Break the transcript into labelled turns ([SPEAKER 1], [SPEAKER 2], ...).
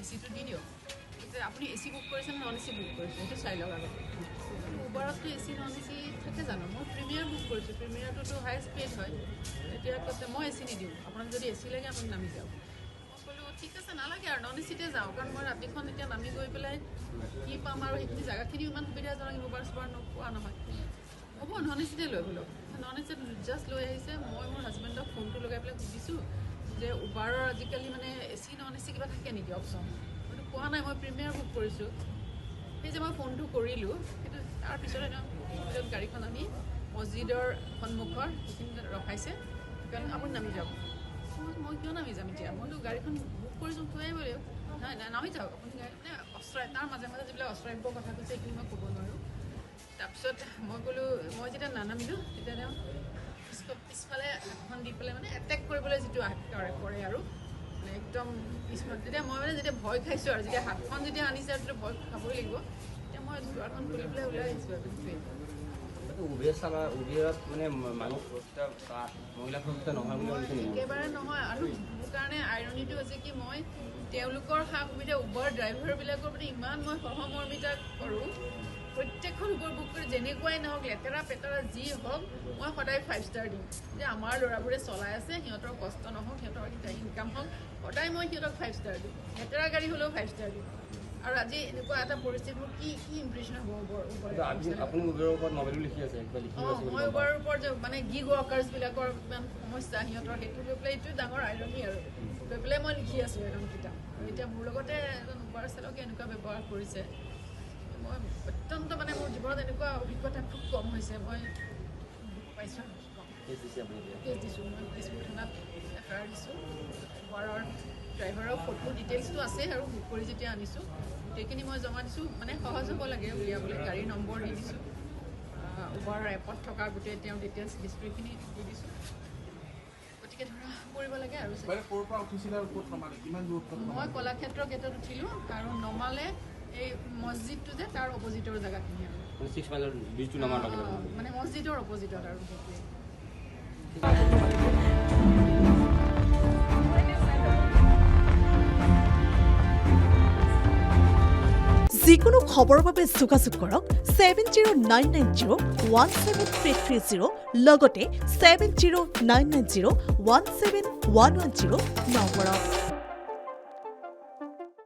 [SPEAKER 1] এচিটো দি দিয়ক যে আপুনি এচি বুক কৰিছে নে নন এচি বুক কৰিছে সেইটো চাই লওক আগতে উবাৰততো এচি নন এচি থাকে জানো মই প্ৰিমিয়াৰ বুক কৰিছোঁ প্ৰিমিয়াৰটোতো হাইষ্ট পেড হয় এতিয়া কৈছে মই এচি নিদিওঁ আপোনাক যদি এচি লাগে আপুনি নামি যাওক মই ক'লোঁ ঠিক আছে নালাগে আৰু নন এচিতে যাওঁ কাৰণ মই ৰাতিখন এতিয়া নামি গৈ পেলাই কি পাম আৰু সেইখিনি জেগাখিনিও ইমান সুবিধাজনক উবাৰ চুবাৰ নোপোৱা নহয় হ'ব নন এচিতে লৈ গ'লো নন এচিত জাষ্ট লৈ আহিছে মই মোৰ হাজবেণ্ডক ফোনটো লগাই পেলাই সুধিছোঁ যে উবাৰৰ আজিকালি মানে এচি নন এচি কিবা থাকে নেকি অপশ্যন মইতো কোৱা নাই মই প্ৰিমিয়াৰ বুক কৰিছোঁ সেই যে মই ফোনটো কৰিলোঁ কিন্তু তাৰপিছতে গাড়ীখন আনি মছজিদৰ সন্মুখৰ সেইখিনি ৰখাইছে কাৰণ আপুনি নামি যাওক মই কিয় নামি যাম এতিয়া মইতো গাড়ীখন বুক কৰিছোঁ থৈ আহিব লাগিব নাই নাই নামি যাওক আপুনি মানে অস্ত্ৰাই তাৰ মাজে মাজে যিবিলাক অস্ত্ৰাব্য কথা কৈছে সেইখিনি মই ক'ব নোৱাৰোঁ তাৰপিছত মই ক'লোঁ মই যেতিয়া নানামিলোঁ তেতিয়া তেওঁ পিছফালে এখন দি পেলাই মানে এটেক কৰিবলৈ যিটো কৰে আৰু মানে একদম পিছফালে তেতিয়া মই মানে যেতিয়া ভয় খাইছোঁ আৰু যেতিয়া হাতখন যেতিয়া আনিছে আৰু তেতিয়া ভয় খাবই লাগিব তেতিয়া মই দুৱাৰখন খুলি পেলাই ওলাই আহিছোঁ আৰু
[SPEAKER 2] উবেৰত মানে মানুহ সুৰক্ষিত মহিলা সুৰক্ষিত নহয় বুলি
[SPEAKER 1] একেবাৰে নহয় আৰু মোৰ কাৰণে আইৰনিটো হৈছে কি মই তেওঁলোকৰ সা সুবিধা উবৰ ড্ৰাইভাৰবিলাকৰ প্ৰতি ইমান মই সহমৰ্মিতা কৰোঁ প্ৰত্যেকখন উবৰ বুক কৰি যেনেকুৱাই নহওক লেতেৰা পেতেৰা যি হওক মই সদায় 5 ষ্টাৰ দিম যে আমাৰ ল'ৰাবোৰে চলাই আছে সিহঁতৰ কষ্ট নহওক সিহঁতৰ ইনকাম হওক সদায় মই সিহঁতক 5 ষ্টাৰ দিম লেতেৰা গাড়ী হ'লেও 5 ষ্টাৰ দিম আৰু আজি এনেকুৱা এটা পৰিস্থিতি মোৰ কি ইম্প্ৰেশ্যন হ'ব
[SPEAKER 2] আপুনি উবেৰৰ ওপৰত নবেলো লিখি আছে
[SPEAKER 1] মই উবেৰৰ ওপৰত মানে গিগ ৱৰ্কাৰ্ছবিলাকৰ ইমান সমস্যা সিহঁতৰ সেইটো লৈ পেলাই এইটোৱে ডাঙৰ আইৰনি আৰু লৈ পেলাই মই লিখি আছোঁ এখন কিতাপ আৰু এতিয়া মোৰ লগতে এজন উবাৰ চালকে এনেকুৱা ব্যৱহাৰ কৰিছে মই অত্যন্ত মানে মোৰ জীৱনত এনেকুৱা অভিজ্ঞতা খুব কম হৈছে মই পাইছোঁ কেছ দিছোঁ মই তেজপুৰ থানাত এফআইআৰ দিছোঁ উবাৰৰ ড্ৰাইভাৰৰ ফটো ডিটেইলছটো আছে আৰু বুক কৰি যেতিয়া আনিছোঁ গোটেইখিনি মই জমা দিছোঁ মানে সহজ হ'ব লাগে উলিয়াবলৈ গাড়ীৰ নম্বৰ দি দিছোঁ উবাৰৰ এপত থকা গোটেই তেওঁৰ ডিটেইলছ হিষ্ট্ৰীখিনি দি দিছোঁ গতিকে ধৰা কৰিব লাগে আৰু মই কলাক্ষেত্ৰ গেটত উঠিলোঁ আৰু নমালে এই মছজিদটো যে তাৰ অপজিটৰ জেগাখিনি আৰু মানে মছজিদৰ অপজিটত আৰু
[SPEAKER 3] যিকোনো খবৰৰ বাবে যোগাযোগ কৰক 7099017330 লগতে 7099017110 নম্বৰত।